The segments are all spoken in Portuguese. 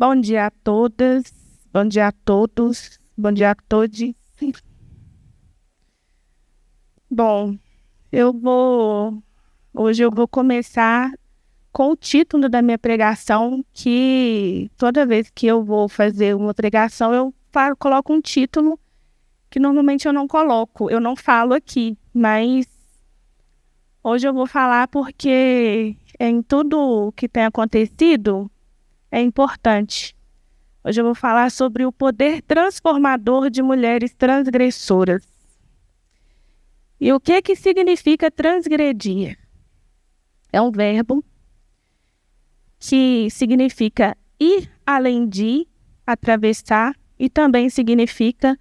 Bom dia a todas, bom dia a todos, bom dia a todos. Bom, hoje eu vou começar com o título da minha pregação, que toda vez que eu vou fazer uma pregação, coloco um título que normalmente eu não coloco, eu não falo aqui, mas hoje eu vou falar porque em tudo que tem acontecido é importante. Hoje eu vou falar sobre o poder transformador de mulheres transgressoras. E o que significa transgredir? É um verbo que significa ir além de, atravessar, e também significa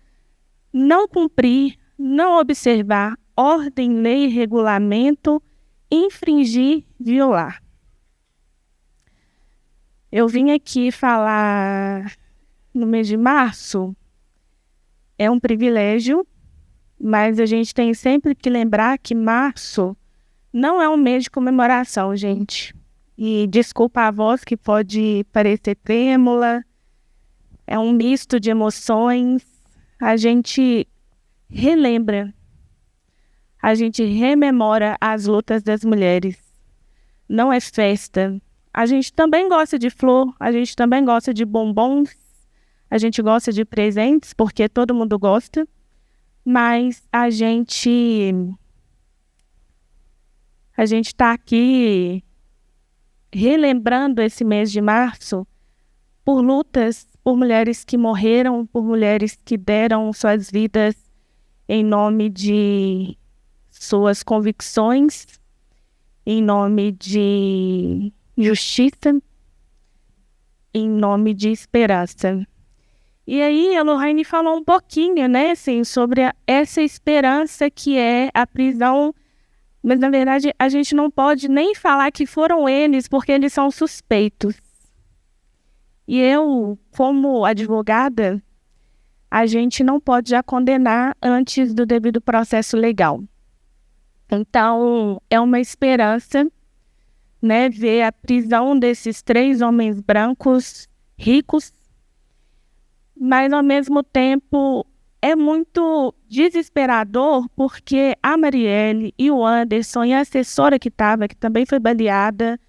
não cumprir, não observar ordem, lei, regulamento, infringir, violar. Eu vim aqui falar no mês de março, é um privilégio, mas a gente tem sempre que lembrar que março não é um mês de comemoração, gente. E desculpa a voz que pode parecer trêmula, é um misto de emoções. A gente relembra, a gente rememora as lutas das mulheres. Não é festa. A gente também gosta de flor, a gente também gosta de bombons, a gente gosta de presentes, porque todo mundo gosta, mas a gente está aqui relembrando esse mês de março por lutas, por mulheres que morreram, por mulheres que deram suas vidas em nome de suas convicções, em nome de justiça, em nome de esperança. E aí a Lohane falou um pouquinho, né, assim, sobre essa esperança que é a prisão, mas na verdade a gente não pode nem falar que foram eles, porque eles são suspeitos. E eu, como advogada, a gente não pode já condenar antes do devido processo legal. Então, é uma esperança, né, ver a prisão desses 3 homens brancos ricos, mas ao mesmo tempo é muito desesperador porque a Marielle e o Anderson e a assessora que também foi baleada,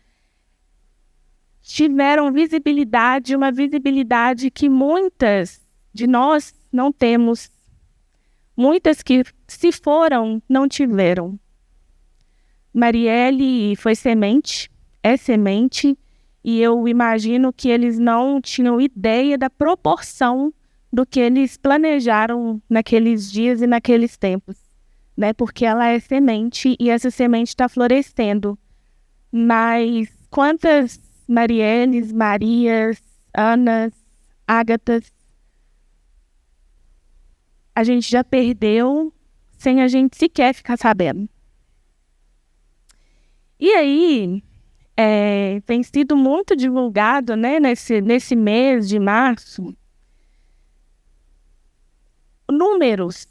tiveram visibilidade, uma visibilidade que muitas de nós não temos. Muitas que se foram, não tiveram. Marielle foi semente, é semente, e eu imagino que eles não tinham ideia da proporção do que eles planejaram naqueles dias e naqueles tempos, né? Porque ela é semente e essa semente está florescendo. Mas quantas Marielles, Marias, Anas, Ágatas a gente já perdeu sem a gente sequer ficar sabendo? E aí, tem sido muito divulgado, né, nesse mês de março, números.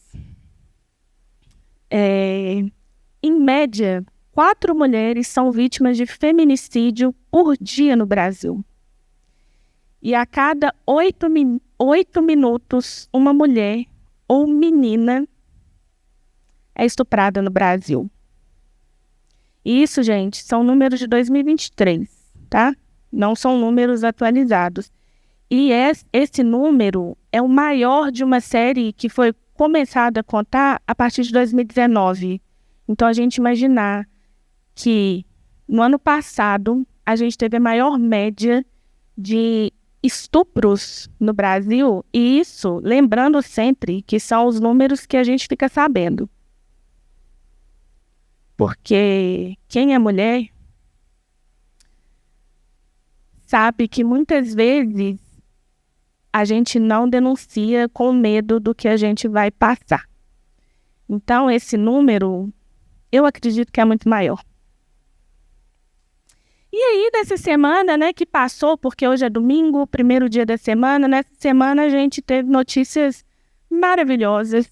Em média, 4 mulheres são vítimas de feminicídio por dia no Brasil. E a cada 8 minutos, uma mulher ou menina é estuprada no Brasil. Isso, gente, são números de 2023, tá? Não são números atualizados. E esse número é o maior de uma série que foi começada a contar a partir de 2019. Então, a gente imaginar que no ano passado a gente teve a maior média de estupros no Brasil, e isso, lembrando sempre que são os números que a gente fica sabendo. Porque quem é mulher sabe que muitas vezes a gente não denuncia com medo do que a gente vai passar. Então, esse número, eu acredito que é muito maior. E aí, nessa semana, né, que passou, porque hoje é domingo, o primeiro dia da semana, nessa semana a gente teve notícias maravilhosas.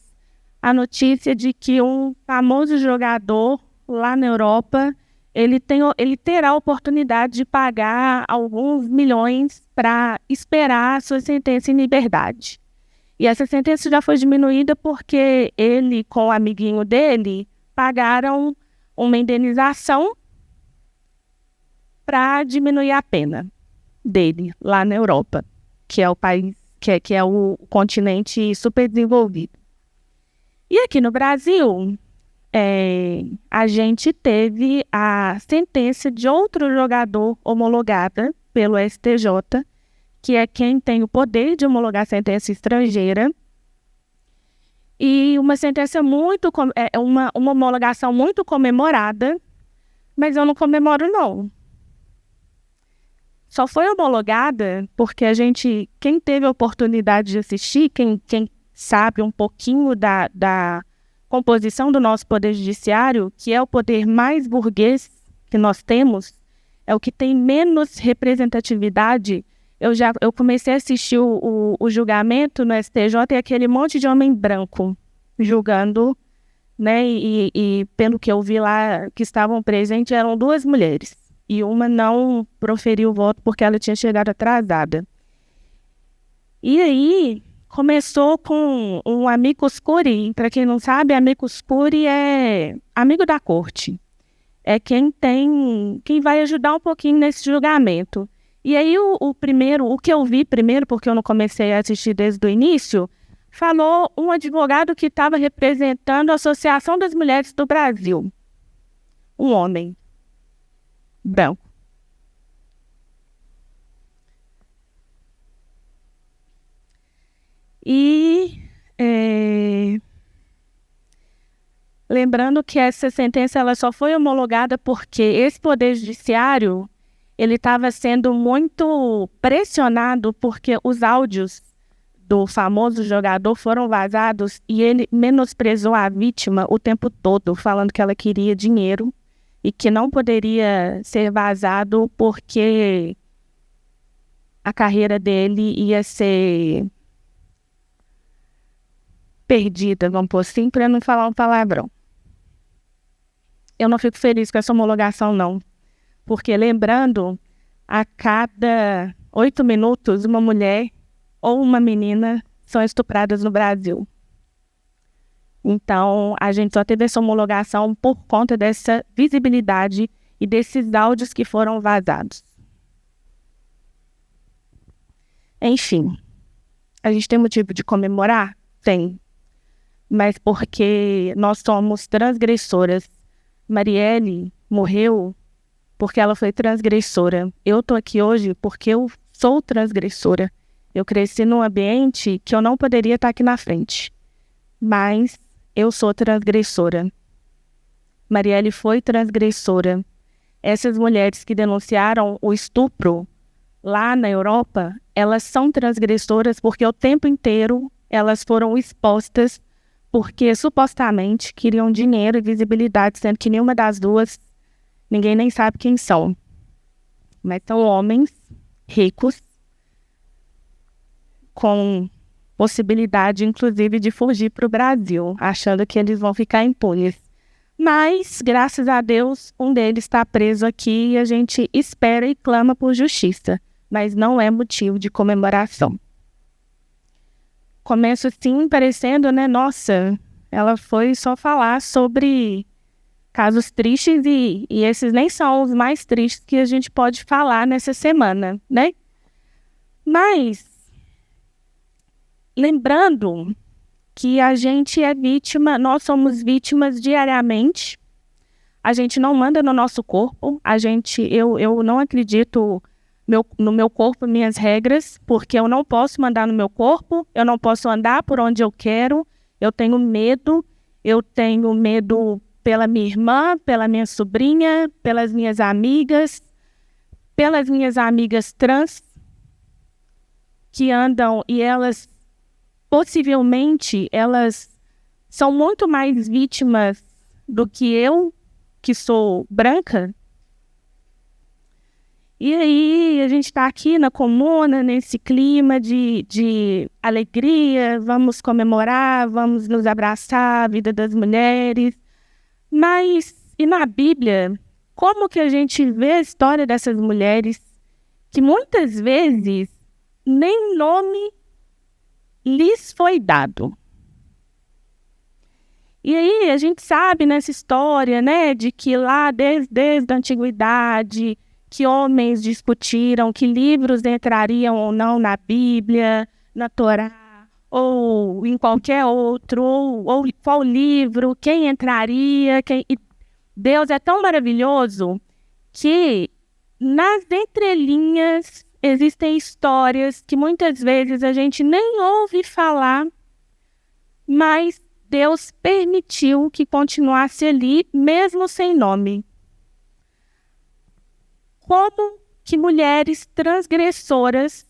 A notícia de que um famoso jogador lá na Europa ele terá a oportunidade de pagar alguns milhões para esperar a sua sentença em liberdade. E essa sentença já foi diminuída porque ele, com o amiguinho dele, pagaram uma indenização para diminuir a pena dele lá na Europa, que é o país, que é o continente superdesenvolvido. E aqui no Brasil, a gente teve a sentença de outro jogador homologada pelo STJ, que é quem tem o poder de homologar sentença estrangeira, e uma sentença uma homologação muito comemorada, mas eu não comemoro, não. Só foi homologada porque quem teve a oportunidade de assistir, quem sabe um pouquinho da composição do nosso poder judiciário, que é o poder mais burguês que nós temos, é o que tem menos representatividade. Eu comecei a assistir o julgamento no STJ e aquele monte de homem branco julgando, né? E pelo que eu vi lá, que estavam presentes, eram 2 mulheres. E uma não proferiu o voto porque ela tinha chegado atrasada. E aí, começou com um amicus curiae. Para quem não sabe, amicus curiae é amigo da corte. É quem vai ajudar um pouquinho nesse julgamento. E aí, o que eu vi primeiro, porque eu não comecei a assistir desde o início, falou um advogado que estava representando a Associação das Mulheres do Brasil. Um homem branco. E lembrando que essa sentença ela só foi homologada porque esse poder judiciário ele estava sendo muito pressionado porque os áudios do famoso jogador foram vazados e ele menosprezou a vítima o tempo todo, falando que ela queria dinheiro e que não poderia ser vazado porque a carreira dele ia ser perdida, vamos pôr assim, para não falar um palavrão. Eu não fico feliz com essa homologação, não. Porque, lembrando, a cada 8 minutos, uma mulher ou uma menina são estupradas no Brasil. Então, a gente só teve essa homologação por conta dessa visibilidade e desses áudios que foram vazados. Enfim, a gente tem motivo de comemorar? Tem. Mas porque nós somos transgressoras. Marielle morreu porque ela foi transgressora. Eu tô aqui hoje porque eu sou transgressora. Eu cresci num ambiente que eu não poderia estar aqui na frente. Mas eu sou transgressora. Marielle foi transgressora. Essas mulheres que denunciaram o estupro lá na Europa, elas são transgressoras porque o tempo inteiro elas foram expostas porque supostamente queriam dinheiro e visibilidade, sendo que nenhuma das duas, ninguém nem sabe quem são. Mas são homens ricos, com possibilidade, inclusive, de fugir para o Brasil, achando que eles vão ficar impunes. Mas, graças a Deus, um deles está preso aqui e a gente espera e clama por justiça, mas não é motivo de comemoração. Começo assim, parecendo, né, nossa, ela foi só falar sobre casos tristes e esses nem são os mais tristes que a gente pode falar nessa semana, né? Mas, lembrando que a gente é vítima, nós somos vítimas diariamente, a gente não manda no nosso corpo, eu não acredito no meu corpo, minhas regras, porque eu não posso mandar no meu corpo, eu não posso andar por onde eu quero, eu tenho medo pela minha irmã, pela minha sobrinha, pelas minhas amigas trans que andam e elas, possivelmente, elas são muito mais vítimas do que eu, que sou branca. E aí, a gente está aqui na comuna, nesse clima de alegria, vamos comemorar, vamos nos abraçar, a vida das mulheres. Mas, e na Bíblia, como que a gente vê a história dessas mulheres que muitas vezes nem nome lhes foi dado. E aí a gente sabe nessa história, né, de que lá desde a antiguidade, que homens discutiram que livros entrariam ou não na Bíblia, na Torá, ou em qualquer outro, ou qual livro, quem entraria, E Deus é tão maravilhoso que nas entrelinhas existem histórias que muitas vezes a gente nem ouve falar, mas Deus permitiu que continuasse ali, mesmo sem nome. Como que mulheres transgressoras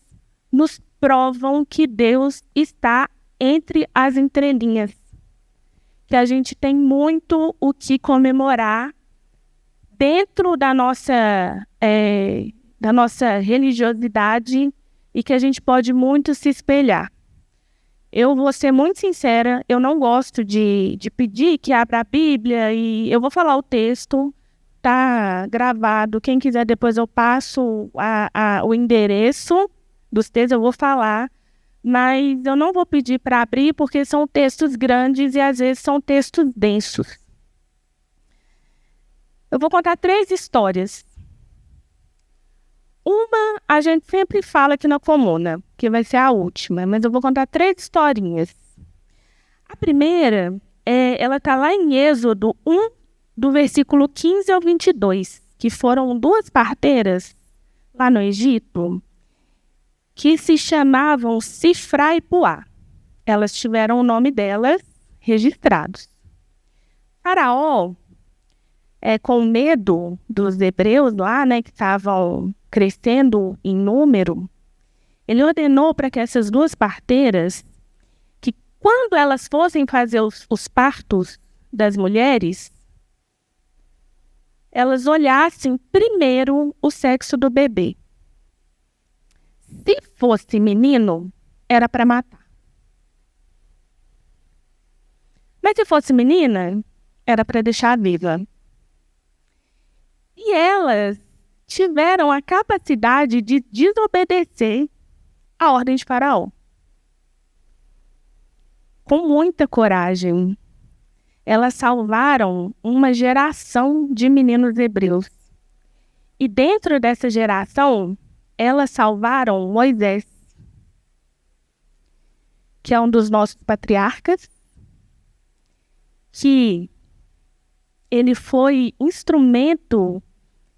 nos provam que Deus está entre as entrelinhas? Que a gente tem muito o que comemorar dentro da nossa religiosidade e que a gente pode muito se espelhar. Eu vou ser muito sincera, eu não gosto de pedir que abra a Bíblia e eu vou falar o texto, tá gravado. Quem quiser depois eu passo o endereço dos textos, eu vou falar, mas eu não vou pedir para abrir porque são textos grandes e às vezes são textos densos. Eu vou contar 3 histórias. Uma a gente sempre fala aqui na Comuna, que vai ser a última, mas eu vou contar 3 historinhas. A primeira, ela está lá em Êxodo 1, do versículo 15 ao 22, que foram 2 parteiras lá no Egito, que se chamavam Sifra e Puá. Elas tiveram o nome delas registrados. Faraó, com medo dos hebreus lá, né, que estavam crescendo em número, ele ordenou para que essas 2 parteiras, que quando elas fossem fazer os partos das mulheres, elas olhassem primeiro o sexo do bebê. Se fosse menino, era para matar. Mas se fosse menina, era para deixar viva. E elas tiveram a capacidade de desobedecer a ordem de Faraó. Com muita coragem, elas salvaram uma geração de meninos hebreus. E dentro dessa geração, elas salvaram Moisés, que é um dos nossos patriarcas, que ele foi instrumento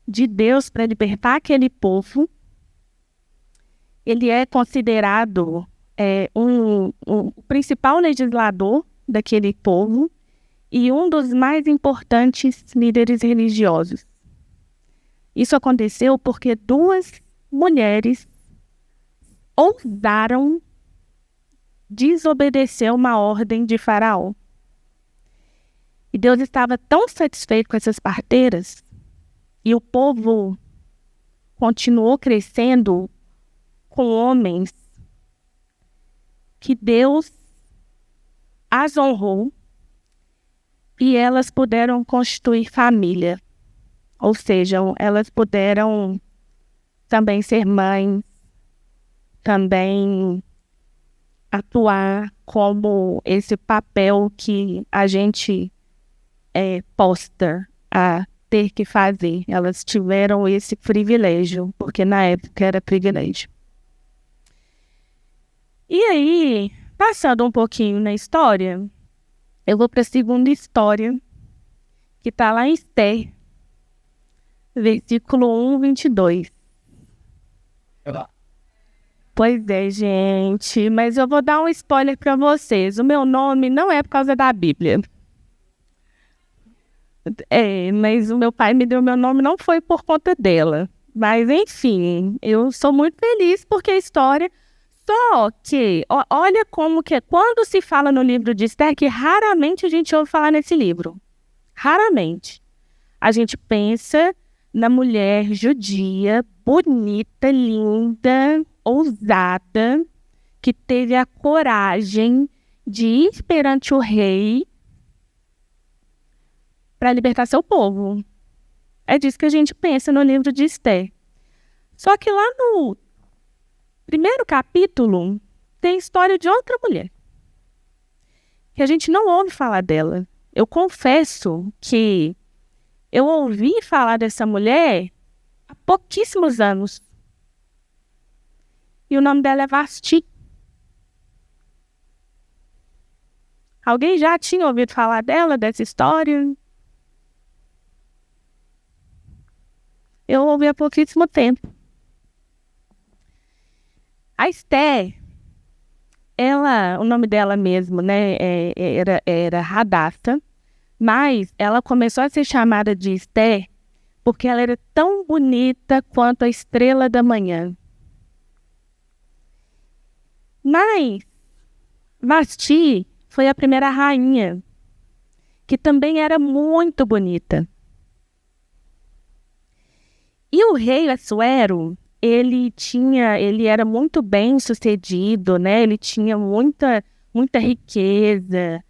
de Deus para libertar aquele povo. Ele é considerado o principal legislador daquele povo e um dos mais importantes líderes religiosos. Isso aconteceu porque 2 mulheres ousaram desobedecer uma ordem de Faraó. E Deus estava tão satisfeito com essas parteiras, e o povo continuou crescendo com homens, que Deus as honrou e elas puderam constituir família. Ou seja, elas puderam também ser mães, também atuar como esse papel que a gente posta a ter que fazer. Elas tiveram esse privilégio, porque na época era privilégio. E aí, passando um pouquinho na história, eu vou para a segunda história, que está lá em Esther, versículo 1, 22. Pois é, gente, mas eu vou dar um spoiler para vocês. O meu nome não é por causa da Bíblia. Mas o meu pai me deu meu nome, não foi por conta dela. Mas, enfim, eu sou muito feliz porque a história... Só que, olha como que... Quando se fala no livro de Esther, que raramente a gente ouve falar nesse livro. Raramente. A gente pensa na mulher judia, bonita, linda, ousada, que teve a coragem de ir perante o rei para libertar seu povo. É disso que a gente pensa no livro de Esther. Só que lá no primeiro capítulo tem a história de outra mulher, que a gente não ouve falar dela. Eu confesso que eu ouvi falar dessa mulher há pouquíssimos anos. E o nome dela é Vasti. Alguém já tinha ouvido falar dela, dessa história? Eu ouvi há pouquíssimo tempo. A Esther, o nome dela mesmo, né, era Radassa, mas ela começou a ser chamada de Esther porque ela era tão bonita quanto a estrela da manhã. Mas Vasti foi a primeira rainha, que também era muito bonita. E o rei Assuero, ele era muito bem sucedido, né? Ele tinha muita riqueza,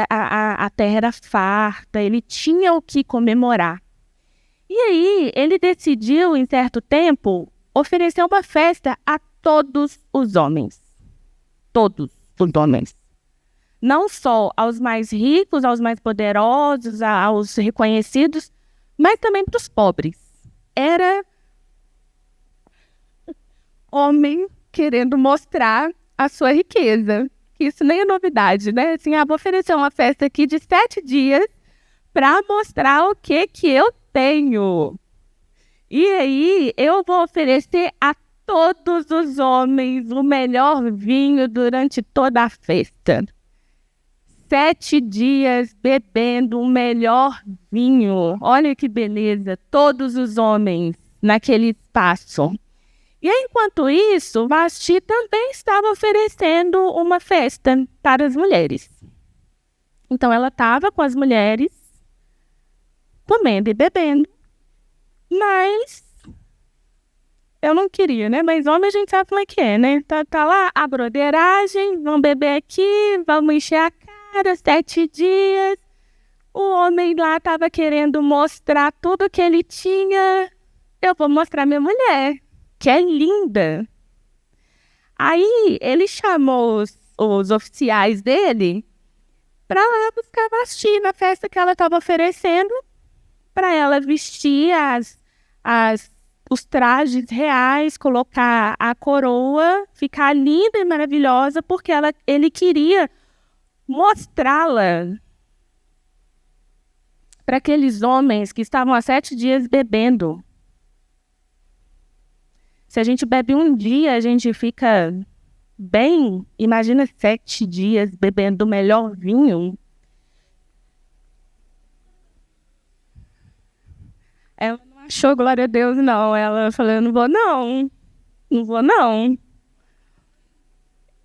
a terra era farta, ele tinha o que comemorar. E aí, ele decidiu, em certo tempo, oferecer uma festa a todos os homens. Todos os homens. Não só aos mais ricos, aos mais poderosos, aos reconhecidos, mas também para os pobres. Era homem querendo mostrar a sua riqueza. Isso nem é novidade, né? Assim, vou oferecer uma festa aqui de 7 dias para mostrar o que eu tenho. E aí, eu vou oferecer a todos os homens o melhor vinho durante toda a festa. 7 dias bebendo o melhor vinho. Olha que beleza, todos os homens naquele espaço. E aí, enquanto isso, Vasti também estava oferecendo uma festa para as mulheres. Então, ela estava com as mulheres, comendo e bebendo, mas eu não queria, né? Mas homem a gente sabe como é que é, né? Tá lá a broderagem, vamos beber aqui, vamos encher a cara, 7 dias. O homem lá estava querendo mostrar tudo que ele tinha. Eu vou mostrar minha mulher, que é linda. Aí ele chamou os oficiais dele para lá buscar Vasti na festa que ela estava oferecendo, para ela vestir os trajes reais, colocar a coroa, ficar linda e maravilhosa, porque ele queria mostrá-la para aqueles homens que estavam há 7 dias bebendo. Se a gente bebe um dia, a gente fica bem. Imagina 7 dias bebendo o melhor vinho. Ela não achou glória a Deus, não. Ela falou, eu não vou, não. Não vou, não.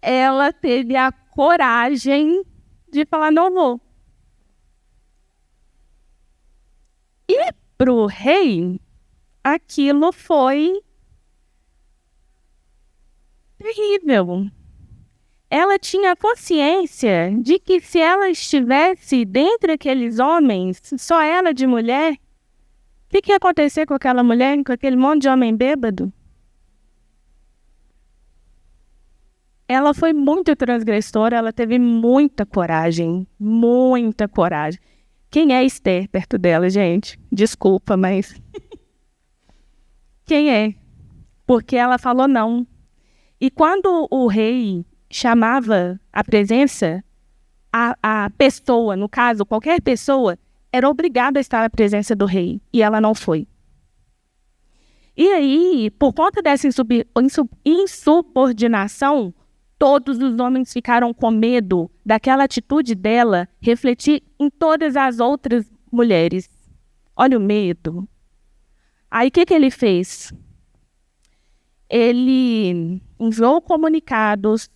Ela teve a coragem de falar, não vou. E para o rei, aquilo foi terrível. Ela tinha consciência de que se ela estivesse dentre aqueles homens, só ela de mulher, o que ia acontecer com aquela mulher, com aquele monte de homem bêbado? Ela foi muito transgressora, ela teve muita coragem, muita coragem. Quem é Esther perto dela, gente? Desculpa, mas... Quem é? Porque ela falou não. E quando o rei chamava a presença, a pessoa, no caso, qualquer pessoa, era obrigada a estar na presença do rei. E ela não foi. E aí, por conta dessa insubordinação, todos os homens ficaram com medo daquela atitude dela refletir em todas as outras mulheres. Olha o medo. Aí, o que ele fez? Ele enviou comunicados.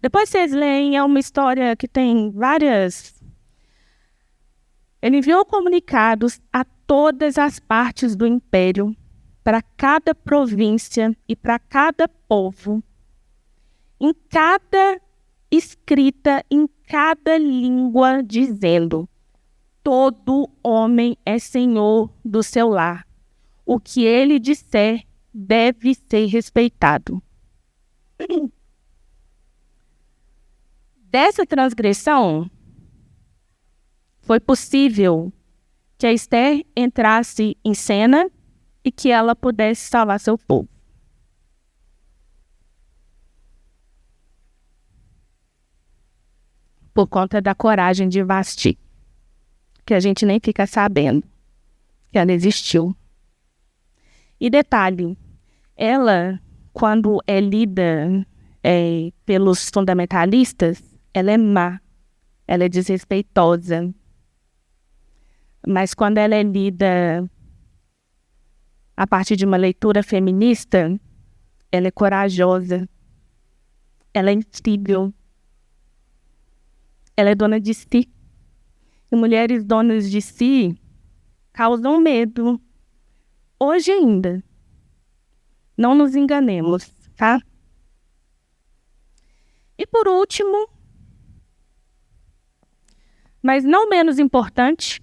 Depois vocês leem, é uma história que tem várias... Ele enviou comunicados a todas as partes do império, para cada província e para cada povo, em cada escrita, em cada língua, dizendo: todo homem é senhor do seu lar. O que ele disser deve ser respeitado. Dessa transgressão, foi possível que a Esther entrasse em cena e que ela pudesse salvar seu povo. Por conta da coragem de Vasti, que a gente nem fica sabendo que ela existiu. E detalhe, ela, quando é lida pelos fundamentalistas, ela é má, ela é desrespeitosa. Mas quando ela é lida a partir de uma leitura feminista, ela é corajosa, ela é incrível, ela é dona de si. E mulheres donas de si causam medo. Hoje ainda. Não nos enganemos, tá? E por último, mas não menos importante,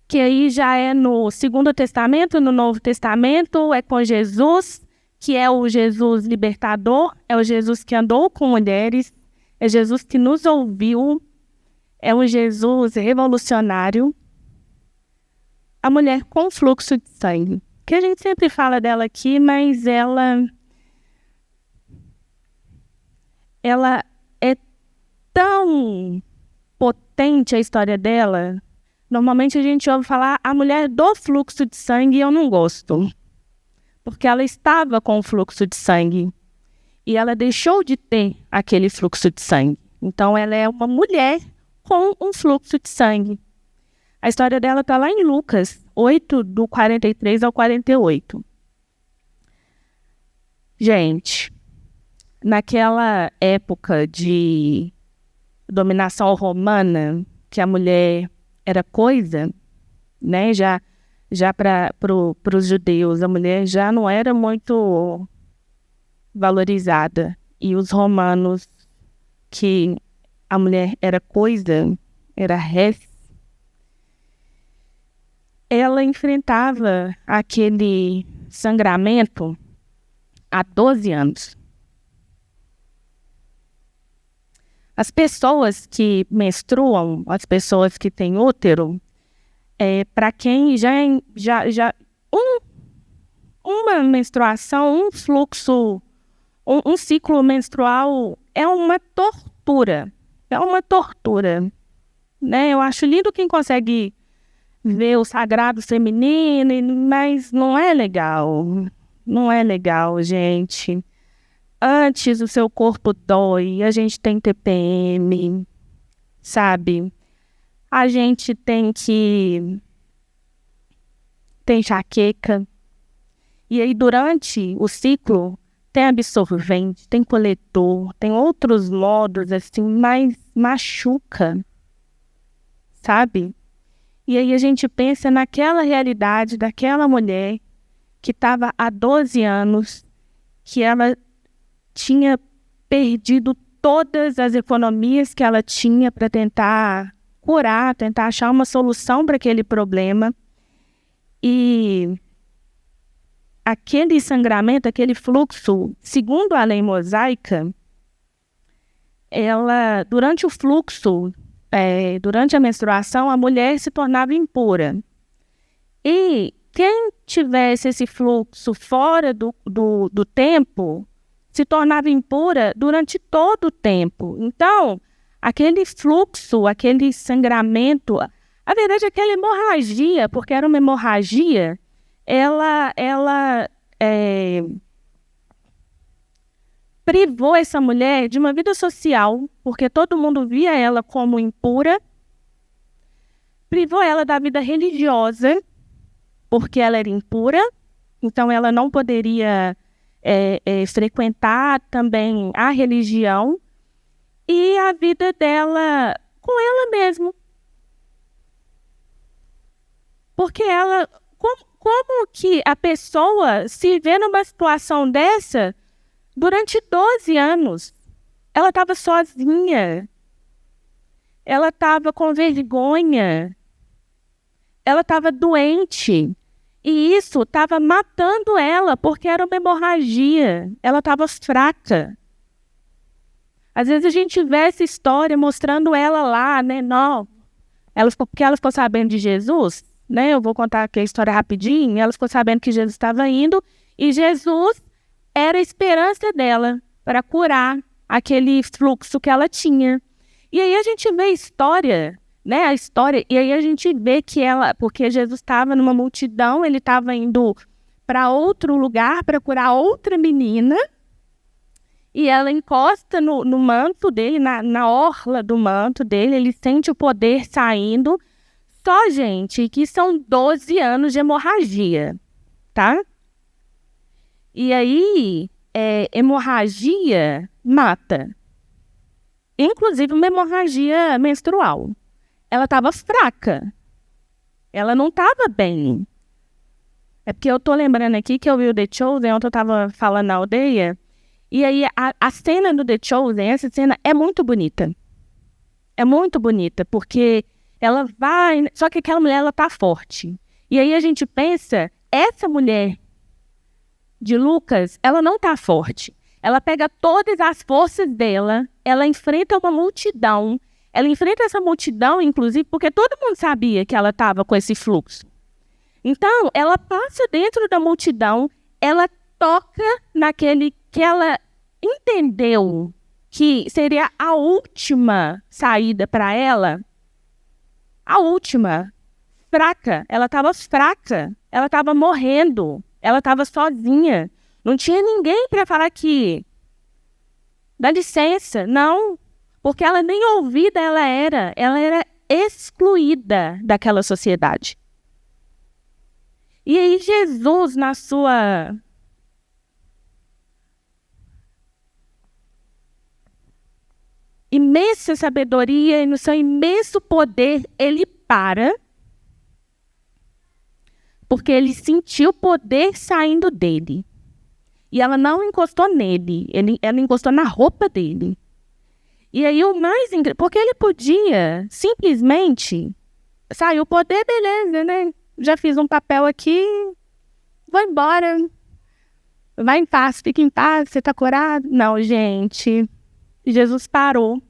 que aí já é no Segundo Testamento, no Novo Testamento, é com Jesus, que é o Jesus libertador, é o Jesus que andou com mulheres, é Jesus que nos ouviu, é um Jesus revolucionário, a mulher com fluxo de sangue. Que a gente sempre fala dela aqui, mas ela é tão potente a história dela. Normalmente a gente ouve falar a mulher do fluxo de sangue e eu não gosto. Porque ela estava com o fluxo de sangue. E ela deixou de ter aquele fluxo de sangue. Então ela é uma mulher com um fluxo de sangue. A história dela está lá em Lucas 8, do 43 ao 48. Gente, naquela época de dominação romana, que a mulher era coisa, né? Já para os judeus, a mulher já não era muito valorizada. E os romanos, que a mulher era coisa, era res, ela enfrentava aquele sangramento há 12 anos. As pessoas que menstruam, as pessoas que têm útero, para quem uma menstruação, um fluxo, um ciclo menstrual é uma tortura. É uma tortura, né? Eu acho lindo quem consegue ver o sagrado feminino, mas não é legal. Não é legal, gente. Antes o seu corpo dói, a gente tem TPM, sabe? A gente tem enxaqueca. E aí durante o ciclo tem absorvente, tem coletor, tem outros modos assim, mas machuca, sabe? E aí a gente pensa naquela realidade daquela mulher que estava há 12 anos, que ela tinha perdido todas as economias que ela tinha para tentar curar, tentar achar uma solução para aquele problema. E aquele sangramento, aquele fluxo, segundo a lei mosaica, ela, durante o fluxo, durante a menstruação, a mulher se tornava impura. E quem tivesse esse fluxo fora do tempo se tornava impura durante todo o tempo. Então, aquele fluxo, aquele sangramento, a verdade é aquela hemorragia, porque era uma hemorragia, ela privou essa mulher de uma vida social, porque todo mundo via ela como impura, privou ela da vida religiosa, porque ela era impura, então ela não poderia frequentar também a religião, e a vida dela com ela mesma. Porque ela, como que a pessoa se vê numa situação dessa durante 12 anos? Ela estava sozinha. ela estava com vergonha, ela estava doente. E isso estava matando ela, porque era uma hemorragia. Ela estava fraca. Às vezes a gente vê essa história mostrando ela lá, né? Não, porque ela ficou sabendo de Jesus, né? Eu vou contar aqui a história rapidinho. Ela ficou sabendo que Jesus estava indo e Jesus era a esperança dela para curar aquele fluxo que ela tinha. E aí a gente vê a história, né? A história, e aí a gente vê que ela, porque Jesus estava numa multidão, ele estava indo para outro lugar para curar outra menina, e ela encosta no manto dele, na orla do manto dele, ele sente o poder saindo. Só, gente, que são 12 anos de hemorragia, tá? E aí, hemorragia mata. Inclusive uma hemorragia menstrual. Ela estava fraca. Ela não estava bem. É porque eu tô lembrando aqui que eu vi o The Chosen, ontem eu estava falando na aldeia, e aí a cena do The Chosen, essa cena é muito bonita. É muito bonita, porque ela vai... Só que aquela mulher, ela tá forte. E aí a gente pensa, essa mulher de Lucas, ela não tá forte. Ela pega todas as forças dela, ela enfrenta uma multidão, ela enfrenta essa multidão, inclusive, porque todo mundo sabia que ela estava com esse fluxo. Então, ela passa dentro da multidão, ela toca naquele que ela entendeu que seria a última saída para ela, a última, fraca. Ela estava fraca, ela estava morrendo, ela estava sozinha. Não tinha ninguém para falar que, dá licença, não, porque ela nem ouvida ela era excluída daquela sociedade. E aí Jesus, na sua imensa sabedoria e no seu imenso poder, ele para, porque ele sentiu o poder saindo dele. E ela não encostou nele, ela encostou na roupa dele. E aí o mais incrível, porque ele podia simplesmente, saiu o poder, beleza, né? Já fiz um papel aqui, vou embora. Vai em paz, fica em paz, você está curado? Não, gente. Jesus parou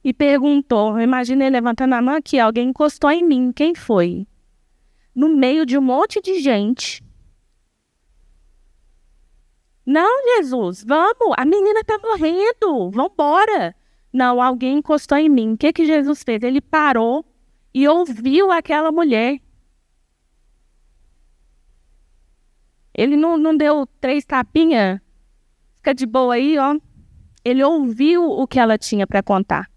e perguntou, imagina ele levantando a mão aqui, alguém encostou em mim, quem foi? No meio de um monte de gente. Não, Jesus, vamos, a menina está morrendo, vamos embora. Não, alguém encostou em mim. O que Jesus fez? Ele parou e ouviu aquela mulher. Ele não deu 3 tapinhas, fica de boa aí, ó. Ele ouviu o que ela tinha para contar.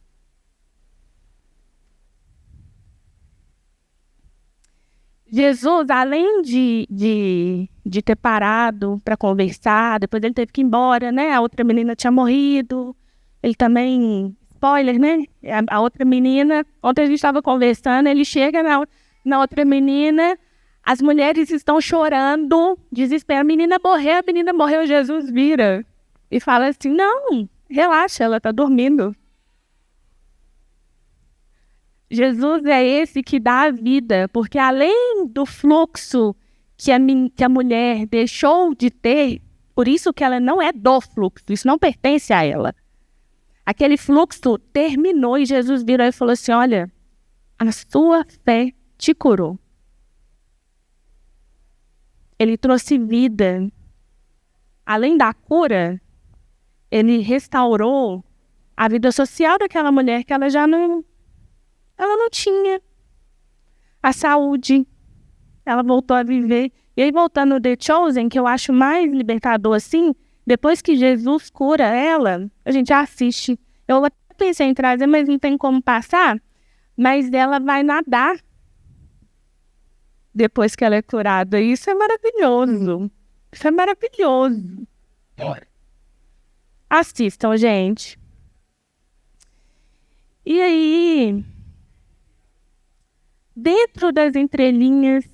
Jesus, além de ter parado para conversar, depois ele teve que ir embora, né? A outra menina tinha morrido. Ele também, spoiler, né? A outra menina, ontem a gente estava conversando, ele chega na outra menina, as mulheres estão chorando, desespero, a menina morreu, Jesus vira e fala assim, não, relaxa, ela está dormindo. Jesus é esse que dá a vida, porque além do fluxo que a mulher deixou de ter, por isso que ela não é do fluxo, isso não pertence a ela. Aquele fluxo terminou e Jesus virou e falou assim, olha, a sua fé te curou. Ele trouxe vida. Além da cura, ele restaurou a vida social daquela mulher que ela não tinha. A saúde, ela voltou a viver. E aí, voltando no The Chosen, que eu acho mais libertador assim, depois que Jesus cura ela, a gente assiste. Eu até pensei em trazer, mas não tem como passar. Mas ela vai nadar depois que ela é curada. Isso é maravilhoso. Isso é maravilhoso. Assistam, gente. E aí, dentro das entrelinhas,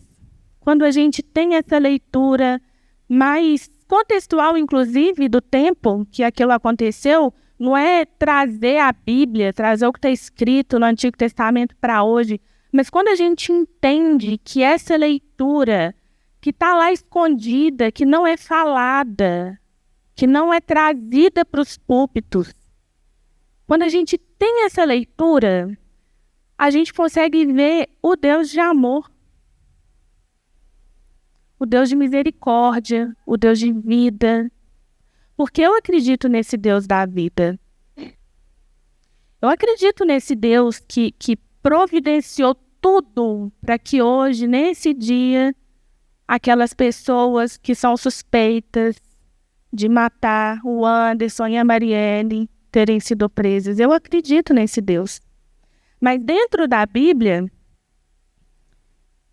quando a gente tem essa leitura mais contextual, inclusive, do tempo que aquilo aconteceu, não é trazer a Bíblia, trazer o que está escrito no Antigo Testamento para hoje, mas quando a gente entende que essa leitura que está lá escondida, que não é falada, que não é trazida para os púlpitos, quando a gente tem essa leitura, a gente consegue ver o Deus de amor, o Deus de misericórdia, o Deus de vida. Porque eu acredito nesse Deus da vida. Eu acredito nesse Deus que providenciou tudo para que hoje, nesse dia, aquelas pessoas que são suspeitas de matar o Anderson e a Marielle terem sido presas. Eu acredito nesse Deus. Mas dentro da Bíblia,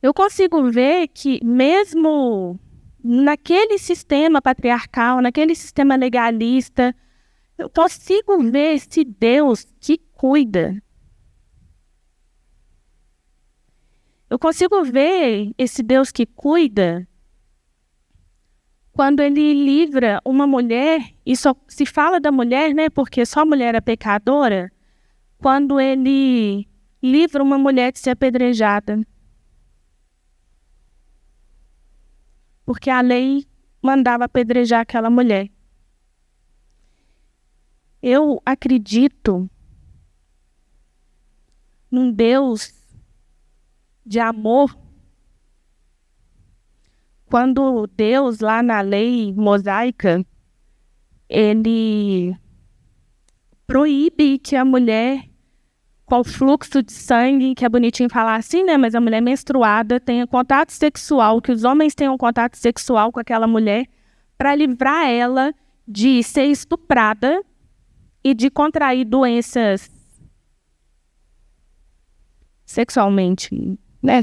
eu consigo ver que mesmo naquele sistema patriarcal, naquele sistema legalista, eu consigo ver esse Deus que cuida. Eu consigo ver esse Deus que cuida quando ele livra uma mulher, e só se fala da mulher, né, porque só a mulher é pecadora, quando ele livra uma mulher de ser apedrejada. Porque a lei mandava apedrejar aquela mulher. Eu acredito num Deus de amor. Quando Deus, lá na lei mosaica, ele proíbe que a mulher com fluxo de sangue, que é bonitinho falar assim, né? Mas a mulher menstruada tenha contato sexual, que os homens tenham contato sexual com aquela mulher, para livrar ela de ser estuprada e de contrair doenças sexualmente, né?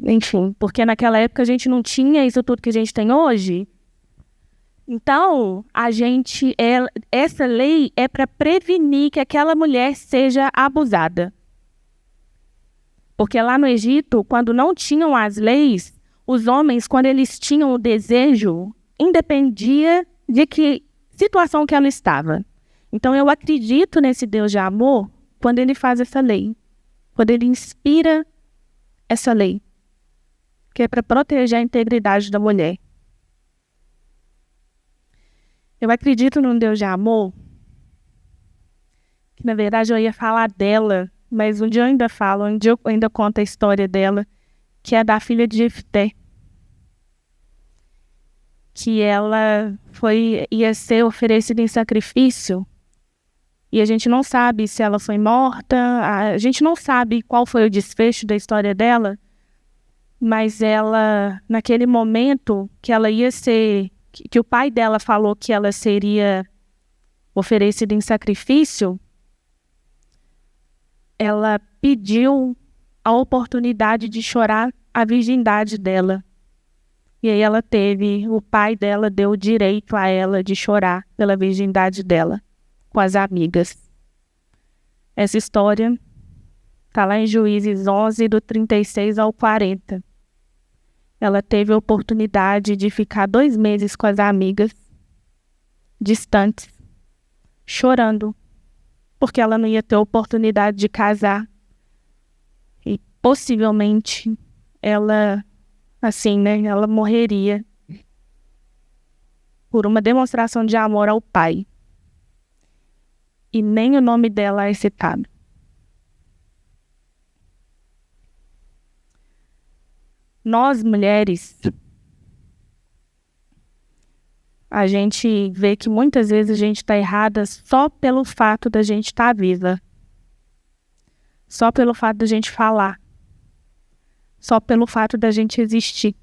Enfim, porque naquela época a gente não tinha isso tudo que a gente tem hoje. Então, essa lei é para prevenir que aquela mulher seja abusada. Porque lá no Egito, quando não tinham as leis, os homens, quando eles tinham o desejo, independia de que situação que ela estava. Então, eu acredito nesse Deus de amor quando ele faz essa lei, quando ele inspira essa lei, que é para proteger a integridade da mulher. Eu acredito num Deus de amor, que na verdade eu ia falar dela, mas um dia eu ainda falo, um dia eu ainda conto a história dela, que é da filha de Jefté, que ela ia ser oferecida em sacrifício, e a gente não sabe se ela foi morta, a gente não sabe qual foi o desfecho da história dela, mas ela, naquele momento que ela ia ser, que o pai dela falou que ela seria oferecida em sacrifício, ela pediu a oportunidade de chorar a virgindade dela. E aí ela teve, o pai dela deu o direito a ela de chorar pela virgindade dela, com as amigas. Essa história está lá em Juízes 11, do 36 ao 40. Ela teve a oportunidade de ficar 2 meses com as amigas, distantes, chorando, porque ela não ia ter a oportunidade de casar. E possivelmente ela, assim, né, ela morreria por uma demonstração de amor ao pai. E nem o nome dela é citado. Nós, mulheres, a gente vê que muitas vezes a gente está errada só pelo fato da gente estar viva. Só pelo fato da gente falar. Só pelo fato da gente existir.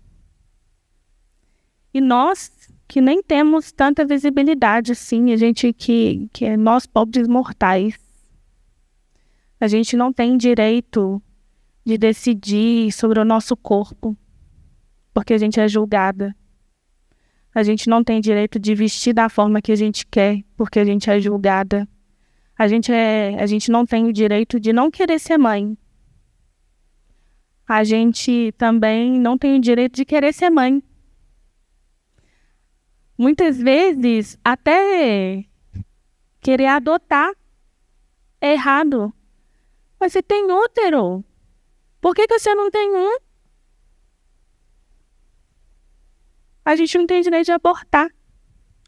E nós, que nem temos tanta visibilidade assim, a gente que é nós pobres mortais, a gente não tem direito de decidir sobre o nosso corpo, porque a gente é julgada. A gente não tem direito de vestir da forma que a gente quer, porque a gente é julgada. A gente não tem o direito de não querer ser mãe. A gente também não tem o direito de querer ser mãe. Muitas vezes, até querer adotar é errado. Mas você tem útero. Por que você não tem um? A gente não tem direito de abortar.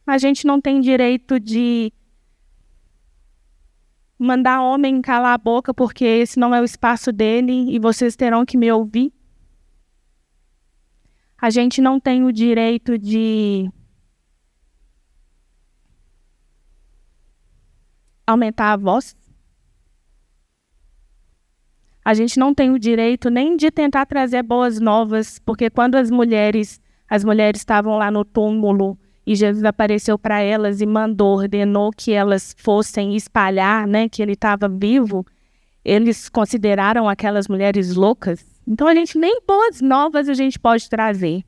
A gente não tem direito de mandar homem calar a boca porque esse não é o espaço dele e vocês terão que me ouvir. A gente não tem o direito de aumentar a voz. A gente não tem o direito nem de tentar trazer boas novas, porque quando as mulheres estavam lá no túmulo e Jesus apareceu para elas e ordenou que elas fossem espalhar, né, que ele estava vivo, eles consideraram aquelas mulheres loucas. Então, a gente nem boas novas a gente pode trazer.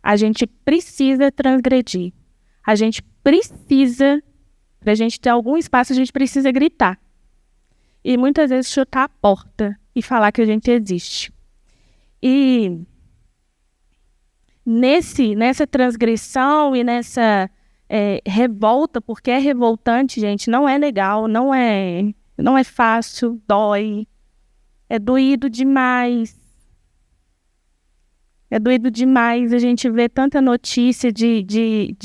A gente precisa transgredir. A gente precisa, para a gente ter algum espaço, a gente precisa gritar. E muitas vezes chutar a porta e falar que a gente existe. E nessa transgressão e nessa revolta, porque é revoltante, gente, não é legal, não é fácil, dói, é doído demais. É doído demais a gente ver tanta notícia que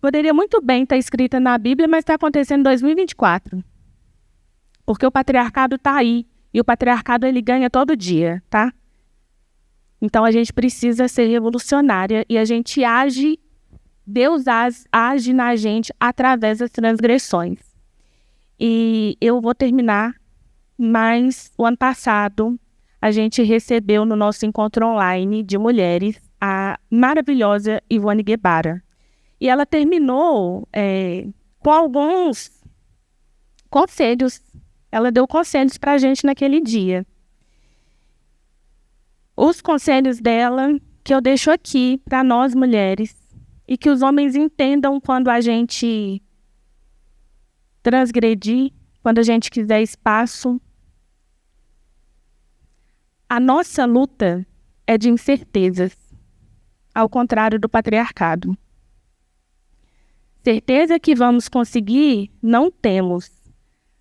poderia muito bem estar escrita na Bíblia, mas está acontecendo em 2024. Porque o patriarcado está aí. E o patriarcado, ele ganha todo dia, tá? Então, a gente precisa ser revolucionária e a gente age, Deus age na gente através das transgressões. E eu vou terminar, mas o ano passado a gente recebeu no nosso encontro online de mulheres a maravilhosa Ivone Guebara. E ela terminou com alguns conselhos. Ela deu conselhos para a gente naquele dia. Os conselhos dela, que eu deixo aqui para nós mulheres, e que os homens entendam quando a gente transgredir, quando a gente quiser espaço. A nossa luta é de incertezas, ao contrário do patriarcado. Certeza que vamos conseguir, não temos,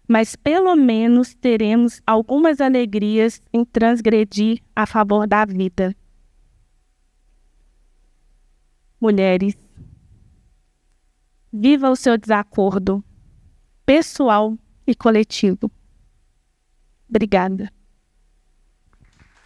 mas pelo menos teremos algumas alegrias em transgredir a favor da vida. Mulheres, viva o seu desacordo pessoal e coletivo. Obrigada.